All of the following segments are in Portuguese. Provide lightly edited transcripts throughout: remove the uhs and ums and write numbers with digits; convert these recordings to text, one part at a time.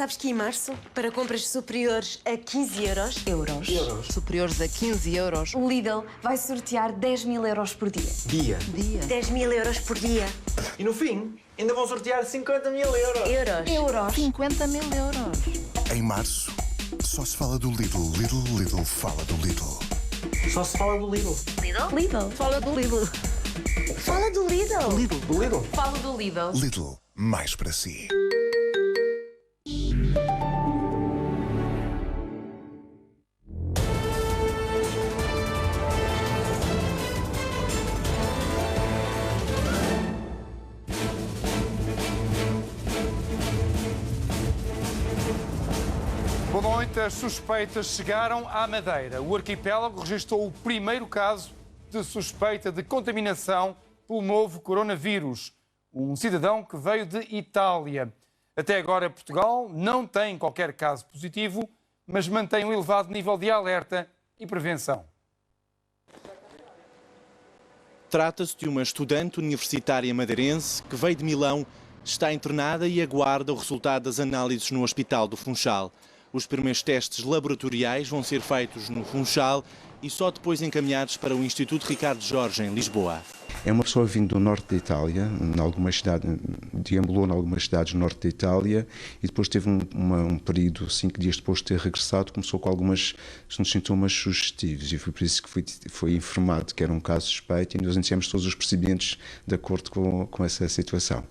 Sabes que em março, para compras superiores a 15 euros... Superiores a 15 euros. O Lidl vai sortear 10.000 euros por dia. Dia. 10.000 euros por dia. E no fim, ainda vão sortear 50.000 euros. Euros. 50 mil euros. Em março, só se fala do Lidl. Lidl fala do Lidl. Só se fala do Lidl. Lidl. Fala do Lidl. Fala do Lidl. Do Lidl. Fala do Lidl. Lidl, mais para si. Boa noite. As suspeitas chegaram à Madeira. O arquipélago registrou o primeiro caso de suspeita de contaminação pelo novo coronavírus. Um cidadão que veio de Itália. Até agora, Portugal não tem qualquer caso positivo, mas mantém um elevado nível de alerta e prevenção. Trata-se de uma estudante universitária madeirense que veio de Milão, está internada e aguarda o resultado das análises no Hospital do Funchal. Os primeiros testes laboratoriais vão ser feitos no Funchal e só depois encaminhados para o Instituto Ricardo Jorge, em Lisboa. É uma pessoa vindo do norte da Itália, deambulou em algumas cidades do norte da Itália e depois teve um período, 5 dias depois de ter regressado, começou com alguns sintomas sugestivos e foi por isso que foi informado que era um caso suspeito e nós iniciamos todos os procedimentos de acordo com essa situação.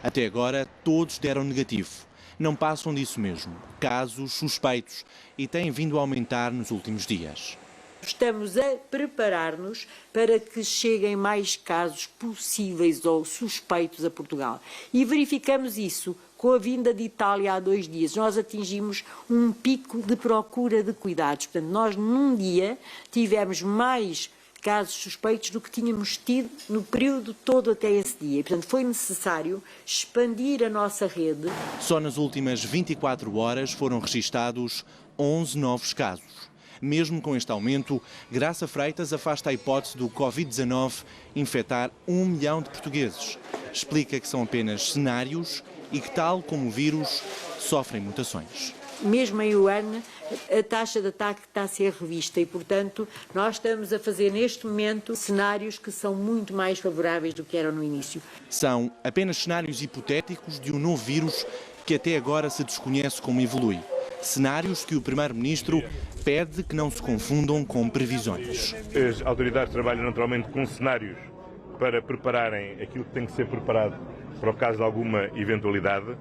Até agora, todos deram negativo. Não passam disso mesmo. Casos suspeitos e têm vindo a aumentar nos últimos dias. Estamos a preparar-nos para que cheguem mais casos possíveis ou suspeitos a Portugal. E verificamos isso com a vinda de Itália há 2 dias. Nós atingimos um pico de procura de cuidados. Portanto, nós num dia tivemos mais casos suspeitos do que tínhamos tido no período todo até esse dia. E, portanto, foi necessário expandir a nossa rede. Só nas últimas 24 horas foram registados 11 novos casos. Mesmo com este aumento, Graça Freitas afasta a hipótese do Covid-19 infectar 1 milhão de portugueses. Explica que são apenas cenários e que, tal como o vírus, sofrem mutações. Mesmo em Wuhan, a taxa de ataque está a ser revista e, portanto, nós estamos a fazer neste momento cenários que são muito mais favoráveis do que eram no início. São apenas cenários hipotéticos de um novo vírus que até agora se desconhece como evolui. Cenários que o Primeiro-Ministro pede que não se confundam com previsões. As autoridades trabalham naturalmente com cenários para prepararem aquilo que tem que ser preparado para o caso de alguma eventualidade,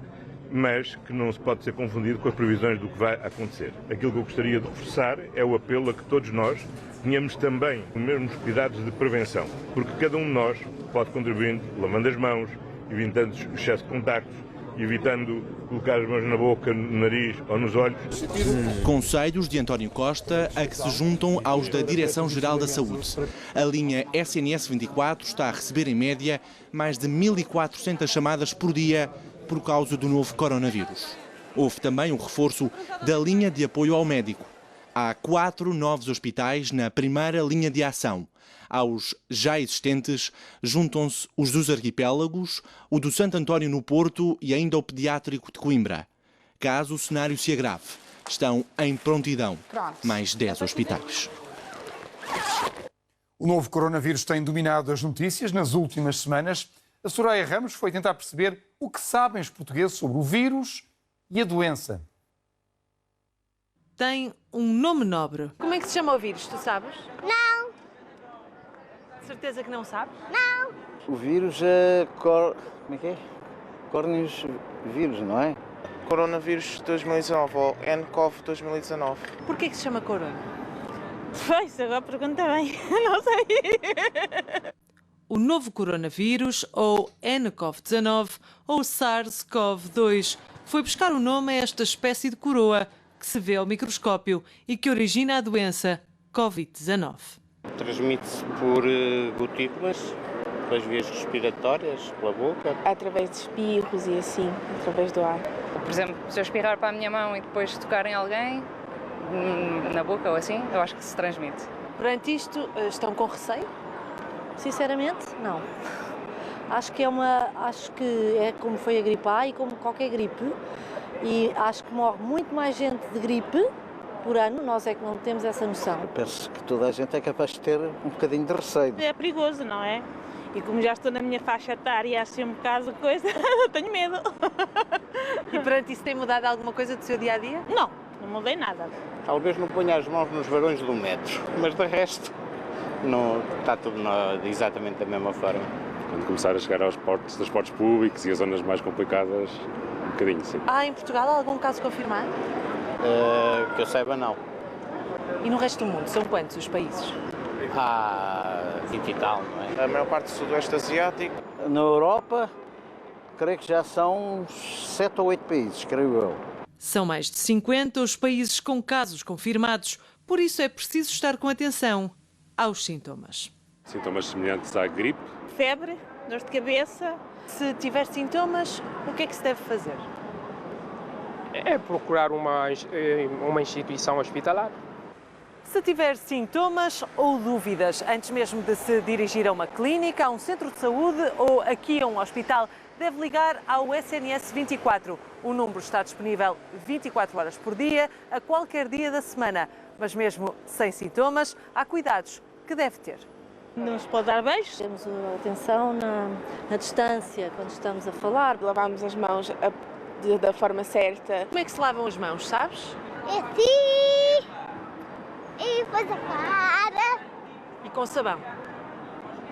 mas que não se pode ser confundido com as previsões do que vai acontecer. Aquilo que eu gostaria de reforçar é o apelo a que todos nós tenhamos também os mesmos cuidados de prevenção, porque cada um de nós pode contribuir lavando as mãos, evitando o excesso de contactos, evitando colocar as mãos na boca, no nariz ou nos olhos. Conselhos de António Costa a que se juntam aos da Direção-Geral da Saúde. A linha SNS 24 está a receber em média mais de 1.400 chamadas por dia por causa do novo coronavírus. Houve também um reforço da linha de apoio ao médico. Há 4 novos hospitais na primeira linha de ação. Aos já existentes juntam-se os dos arquipélagos, o do Santo António no Porto e ainda o pediátrico de Coimbra. Caso o cenário se agrave, estão em prontidão mais 10 hospitais. O novo coronavírus tem dominado as notícias nas últimas semanas. A Soraya Ramos foi tentar perceber o que sabem os portugueses sobre o vírus e a doença. Tem um nome nobre. Como é que se chama o vírus, tu sabes? Não. De certeza que não sabes? Não. O vírus é... Como é que é? Córneos vírus, não é? Coronavírus 2019 ou nCoV 2019. Porquê que se chama corona? Pois, agora pergunta bem. Não sei. O novo coronavírus, ou nCoV-19, ou SARS-CoV-2, foi buscar o nome a esta espécie de coroa que se vê ao microscópio e que origina a doença Covid-19. Transmite-se por gotículas, pelas vias respiratórias, pela boca. Através de espirros e assim, através do ar. Por exemplo, se eu espirrar para a minha mão e depois tocar em alguém, na boca ou assim, eu acho que se transmite. Perante isto, estão com receio? Sinceramente, não. Acho que é como foi a gripe A e como qualquer gripe. E acho que morre muito mais gente de gripe por ano, nós é que não temos essa noção. Eu penso que toda a gente é capaz de ter um bocadinho de receio. É perigoso, não é? E como já estou na minha faixa etária, assim um bocado de coisa, eu tenho medo. E perante isso tem mudado alguma coisa do seu dia-a-dia? Não, não mudei nada. Talvez não ponha as mãos nos varões do metro, mas de resto não, está tudo exatamente da mesma forma. Quando começar a chegar aos transportes públicos e as zonas mais complicadas, um bocadinho, sim. Há em Portugal algum caso confirmado? Que eu saiba, não. E no resto do mundo, são quantos os países? Há 20 e tal, não é? A maior parte do Sudoeste Asiático. Na Europa, creio que já são 7 ou 8 países, creio eu. São mais de 50 os países com casos confirmados, por isso é preciso estar com atenção aos sintomas. Sintomas semelhantes à gripe. Febre, dor de cabeça. Se tiver sintomas, o que é que se deve fazer? É procurar uma instituição hospitalar. Se tiver sintomas ou dúvidas, antes mesmo de se dirigir a uma clínica, a um centro de saúde ou aqui a um hospital, deve ligar ao SNS 24. O número está disponível 24 horas por dia, a qualquer dia da semana. Mas mesmo sem sintomas, há cuidados que deve ter. Não se pode dar beijos. Temos atenção na distância, quando estamos a falar. Lavamos as mãos da forma certa. Como é que se lavam as mãos, sabes? Assim, e depois a cara. E com sabão?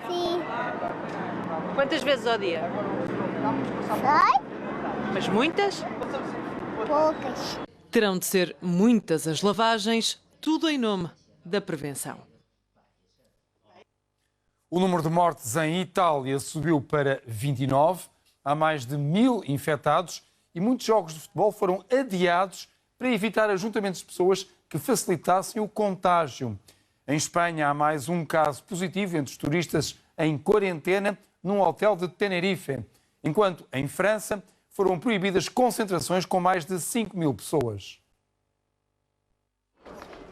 Sim. Quantas vezes ao dia? Sei. Mas muitas? Poucas. Terão de ser muitas as lavagens, tudo em nome da prevenção. O número de mortes em Itália subiu para 29. Há mais de 1000 infectados e muitos jogos de futebol foram adiados para evitar ajuntamentos de pessoas que facilitassem o contágio. Em Espanha há mais um caso positivo entre os turistas em quarentena num hotel de Tenerife, enquanto em França foram proibidas concentrações com mais de 5.000 pessoas.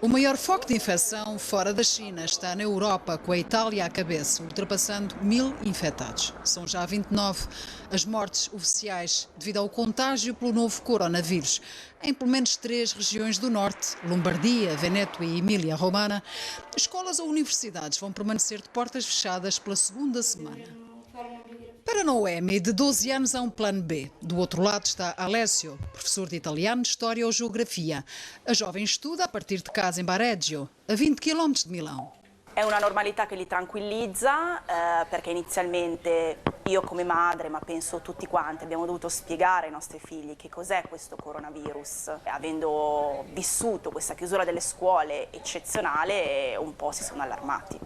O maior foco de infecção fora da China está na Europa, com a Itália à cabeça, ultrapassando 1000 infectados. São já 29 as mortes oficiais devido ao contágio pelo novo coronavírus. Em pelo menos 3 regiões do norte, Lombardia, Veneto e Emília-Romana, escolas ou universidades vão permanecer de portas fechadas pela segunda semana. Para Noemi, de 12 anos, há um plano B. Do outro lado está Alessio, professor de italiano, história ou geografia. A jovem estuda a partir de casa em Bareggio, a 20 km de Milão. È una normalità che li tranquillizza perché inizialmente io come madre, ma penso tutti quanti, abbiamo dovuto spiegare ai nostri figli che cos'è questo coronavirus. Avendo vissuto questa chiusura delle scuole eccezionale, un po' si sono allarmati.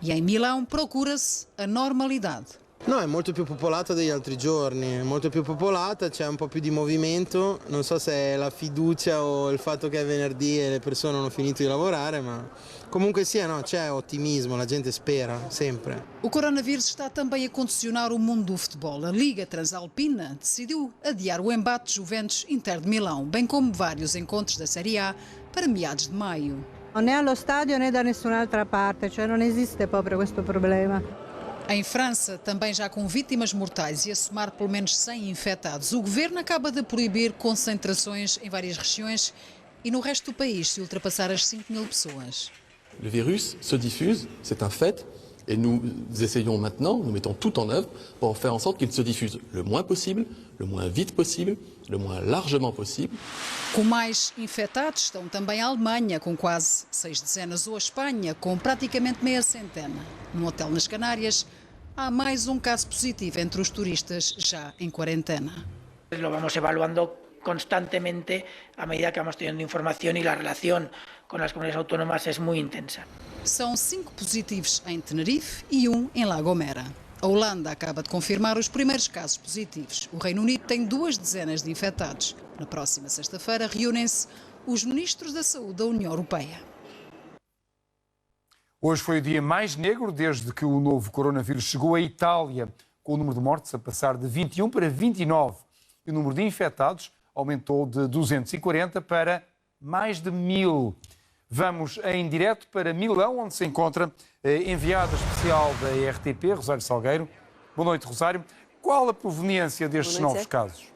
E em Milão procura-se a normalidade. No, è molto più popolata degli altri giorni, è molto più popolata, c'è un po' più di movimento, non so se è la fiducia o il fatto che è venerdì e le persone hanno finito di lavorare, ma comunque sia, no, c'è ottimismo, la gente spera, sempre. O coronavírus está também a condicionar o mundo do futebol. A Liga Transalpina decidiu adiar o embate Juventus-Inter de Milão, bem como vários encontros da Série A para meados de maio. Né allo stadio né da nessun'altra parte, cioè non esiste proprio questo problema. Em França, também já com vítimas mortais e a somar pelo menos 100 infectados, o governo acaba de proibir concentrações em várias regiões e no resto do país se ultrapassar as 5.000 pessoas. Le virus se diffuse, c'est un fait, et nous essayons maintenant, nous mettons tout en œuvre pour faire en sorte qu'il se diffuse le moins possible, le moins vite possible, le moins largement possible. Com mais infectados estão também a Alemanha, com quase 6 dezenas, ou a Espanha, com praticamente meia centena. Num hotel nas Canárias, há mais um caso positivo entre os turistas já em quarentena. Lo vamos evaluando constantemente a medida que vamos teniendo información y la relación con las comunidades autónomas es muy intensa. São 5 positivos em Tenerife e 1 em La Gomera. A Holanda acaba de confirmar os primeiros casos positivos. O Reino Unido tem 2 dezenas de infectados. Na próxima sexta-feira reúnem-se os ministros da Saúde da União Europeia. Hoje foi o dia mais negro desde que o novo coronavírus chegou à Itália, com o número de mortes a passar de 21 para 29. E o número de infectados aumentou de 240 para mais de 1000. Vamos em direto para Milão, onde se encontra a enviada especial da RTP, Rosário Salgueiro. Boa noite, Rosário. Qual a proveniência destes novos casos?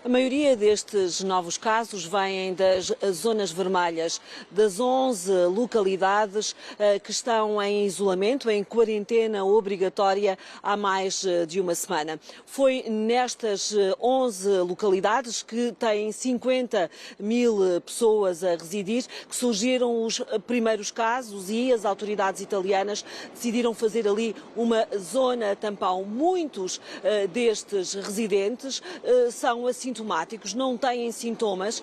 A maioria destes novos casos vêm das zonas vermelhas, das 11 localidades que estão em isolamento, em quarentena obrigatória há mais de uma semana. Foi nestas 11 localidades que têm 50 mil pessoas a residir que surgiram os primeiros casos e as autoridades italianas decidiram fazer ali uma zona tampão. Muitos destes residentes são assintomáticos, não têm sintomas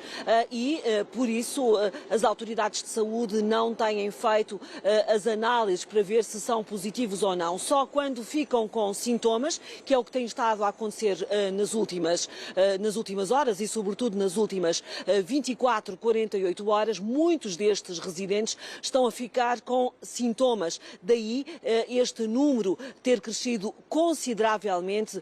e, por isso, as autoridades de saúde não têm feito as análises para ver se são positivos ou não. Só quando ficam com sintomas, que é o que tem estado a acontecer nas últimas horas e, sobretudo, nas últimas 24, 48 horas, muitos destes residentes estão a ficar com sintomas. Daí este número ter crescido consideravelmente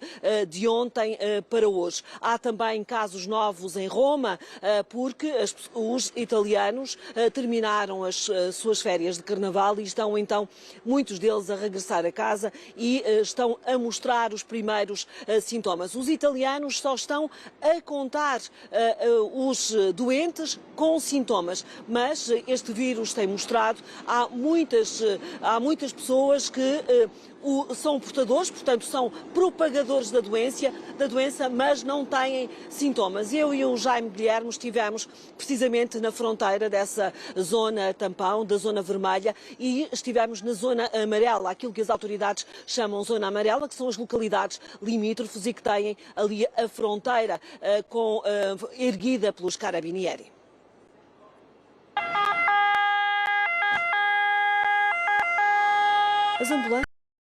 de ontem para hoje. Há também casos novos em Roma, porque os italianos terminaram as suas férias de carnaval e estão então muitos deles a regressar a casa e estão a mostrar os primeiros sintomas. Os italianos só estão a contar os doentes com sintomas, mas este vírus tem mostrado, há muitas pessoas que são portadores, portanto são propagadores da doença, mas não têm sintomas. Eu e o Jaime Guilherme estivemos precisamente na fronteira dessa zona tampão, da zona vermelha, e estivemos na zona amarela, aquilo que as autoridades chamam zona amarela, que são as localidades limítrofes e que têm ali a fronteira erguida pelos Carabinieri. As ambulâncias